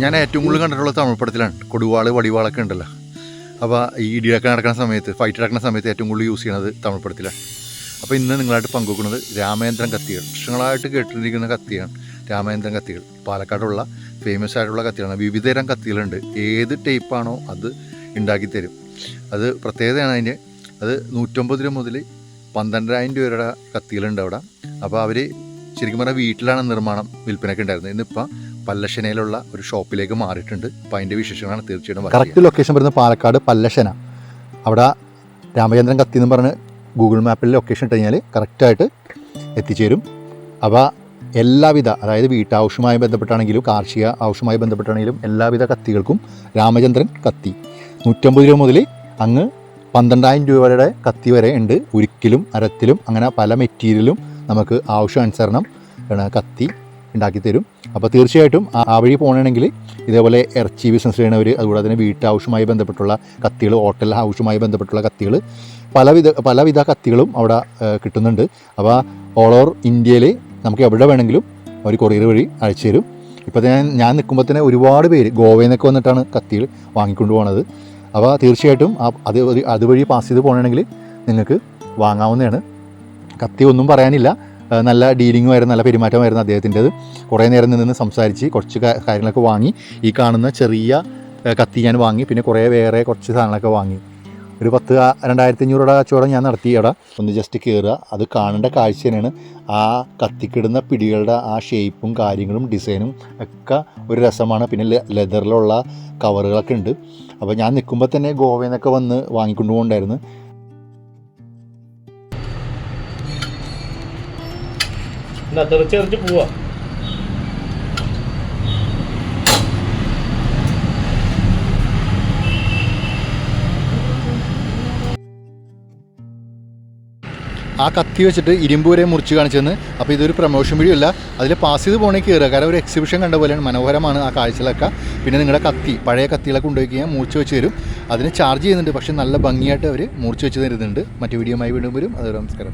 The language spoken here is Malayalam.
ഞാൻ ഏറ്റവും കൂടുതൽ കണ്ടിട്ടുള്ള തമിഴ് പടത്തിലാണ്. കൊടുവാൾ വടിവാളൊക്കെ ഉണ്ടല്ലോ. അപ്പോൾ ഈ ഇടിയൊക്കെ നടക്കുന്ന സമയത്ത്, ഫൈറ്റ് നടക്കുന്ന സമയത്ത് ഏറ്റവും കൂടുതൽ യൂസ് ചെയ്യുന്നത് തമിഴ് പടത്തിലാണ്. അപ്പോൾ ഇന്ന് നിങ്ങളായിട്ട് പങ്കുവെക്കുന്നത് രാമേന്ദ്രൻ കത്തികൾ. വർഷങ്ങളായിട്ട് കേട്ടിരിക്കുന്ന കത്തിയാണ് രാമേന്ദ്രൻ കത്തികൾ. പാലക്കാടുള്ള ഫേമസ് ആയിട്ടുള്ള കത്തികളാണ്. വിവിധതരം കത്തികളുണ്ട്. ഏത് ടൈപ്പാണോ അത് ഉണ്ടാക്കിത്തരും. അത് പ്രത്യേകതയാണ് അതിൻ്റെ. അത് 150 രൂപ മുതൽ 12,000 രൂപയുടെ കത്തികളുണ്ട് അവിടെ. അപ്പോൾ അവർ ശരിക്കും പറഞ്ഞാൽ വീട്ടിലാണ് നിർമ്മാണം വിൽപ്പനയ്ക്ക് ഉണ്ടായിരുന്നത്. ഇന്നിപ്പോൾ പല്ലശ്ശനയിലുള്ള ഒരു ഷോപ്പിലേക്ക് മാറിയിട്ടുണ്ട്. അപ്പോൾ അതിൻ്റെ വിശേഷങ്ങളാണ് തീർച്ചയായിട്ടും. കറക്റ്റ് ലൊക്കേഷൻ വരുന്നത് പാലക്കാട് പല്ലശ്ശന. അവിടെ രാമചന്ദ്രൻ കത്തി എന്ന് പറഞ്ഞ് ഗൂഗിൾ മാപ്പിൽ ലൊക്കേഷൻ ഇട്ട് കഴിഞ്ഞാൽ കറക്റ്റായിട്ട് എത്തിച്ചേരും. അപ്പോൾ എല്ലാവിധ, അതായത് വീട്ടാവശ്യവുമായി ബന്ധപ്പെട്ടാണെങ്കിലും കാർഷിക ആവശ്യവുമായി ബന്ധപ്പെട്ടാണെങ്കിലും എല്ലാവിധ കത്തികൾക്കും രാമചന്ദ്രൻ കത്തി 150 രൂപ മുതൽ അങ്ങ് 12,000 രൂപയുടെ കത്തി വരെ ഉണ്ട്. ഉരുക്കിലും അരത്തിലും അങ്ങനെ പല മെറ്റീരിയലും നമുക്ക് ആവശ്യാനുസരണം കത്തി ഉണ്ടാക്കി തരും. അപ്പോൾ തീർച്ചയായിട്ടും ആ വഴി പോകണമെങ്കിൽ ഇതേപോലെ ഇറച്ചി ബിസിനസ് ചെയ്യണവർ, അതുകൂടെ തന്നെ വീട്ടാവശ്യവുമായി ബന്ധപ്പെട്ടുള്ള കത്തികൾ, ഹോട്ടൽ ആവശ്യവുമായി ബന്ധപ്പെട്ടുള്ള കത്തികൾ, പലവിധ കത്തികളും അവിടെ കിട്ടുന്നുണ്ട്. അപ്പോൾ ഓൾ ഓവർ ഇന്ത്യയിൽ നമുക്ക് എവിടെ വേണമെങ്കിലും അവർ കൊറിയർ വഴി അയച്ചു തരും. ഇപ്പോൾ ഞാൻ നിൽക്കുമ്പോൾ തന്നെ ഒരുപാട് പേര് ഗോവയിൽ നിന്നൊക്കെ വന്നിട്ടാണ് കത്തികൾ വാങ്ങിക്കൊണ്ട് പോകുന്നത്. അപ്പോൾ തീർച്ചയായിട്ടും അതുവഴി പാസ് ചെയ്ത് പോകണമെങ്കിൽ നിങ്ങൾക്ക് വാങ്ങാവുന്നതാണ്. കത്തി ഒന്നും പറയാനില്ല. നല്ല ഡീലിങ്ങുമായിരുന്നു, നല്ല പെരുമാറ്റമായിരുന്നു അദ്ദേഹത്തിൻ്റെത്. കുറേ നേരം നിന്ന് സംസാരിച്ച് കുറച്ച് കാര്യങ്ങളൊക്കെ വാങ്ങി. ഈ കാണുന്ന ചെറിയ കത്തി ഞാൻ വാങ്ങി. പിന്നെ വേറെ കുറച്ച് സാധനങ്ങളൊക്കെ വാങ്ങി. ഒരു 2,500 രൂപയുടെ കച്ചവടം ഞാൻ നടത്തി. അവിടെ ഒന്ന് ജസ്റ്റ് കയറുക, അത് കാണേണ്ട കാഴ്ച തന്നെയാണ്. ആ കത്തിക്കിടുന്ന പിടികളുടെ ആ ഷേപ്പും കാര്യങ്ങളും ഡിസൈനും ഒക്കെ ഒരു രസമാണ്. പിന്നെ ലെതറിലുള്ള കവറുകളൊക്കെ ഉണ്ട്. അപ്പോൾ ഞാൻ നിൽക്കുമ്പോൾ തന്നെ ഗോവയിൽ നിന്നൊക്കെ വന്ന് വാങ്ങിക്കൊണ്ടു പോകുന്നുണ്ടായിരുന്നു. തെറിച്ചെറിച്ച് പോവാ. ആ കത്തി വെച്ചിട്ട് ഇരുമ്പ് വരെ മുറിച്ച് കാണിച്ചെന്ന്. അപ്പോൾ ഇതൊരു പ്രൊമോഷൻ വീഡിയോ അല്ല, അതിൽ പാസ് ചെയ്ത് പോകണമെങ്കിൽ കയറുക. കാരണം ഒരു എക്സിബിഷൻ കണ്ട പോലെയാണ്, മനോഹരമാണ് ആ കാഴ്ചകളൊക്കെ. പിന്നെ നിങ്ങളുടെ കത്തി, പഴയ കത്തികളൊക്കെ കൊണ്ടുപോയി കഴിഞ്ഞാൽ മുറിച്ച് വെച്ച് തരും. അതിന് ചാർജ് ചെയ്യുന്നുണ്ട്, പക്ഷേ നല്ല ഭംഗിയായിട്ട് അവർ മുറിച്ച് വെച്ച് തരുന്നുണ്ട്. മറ്റു വീഡിയോയുമായി വീണ്ടും വരും. അതൊരു നമസ്കാരം.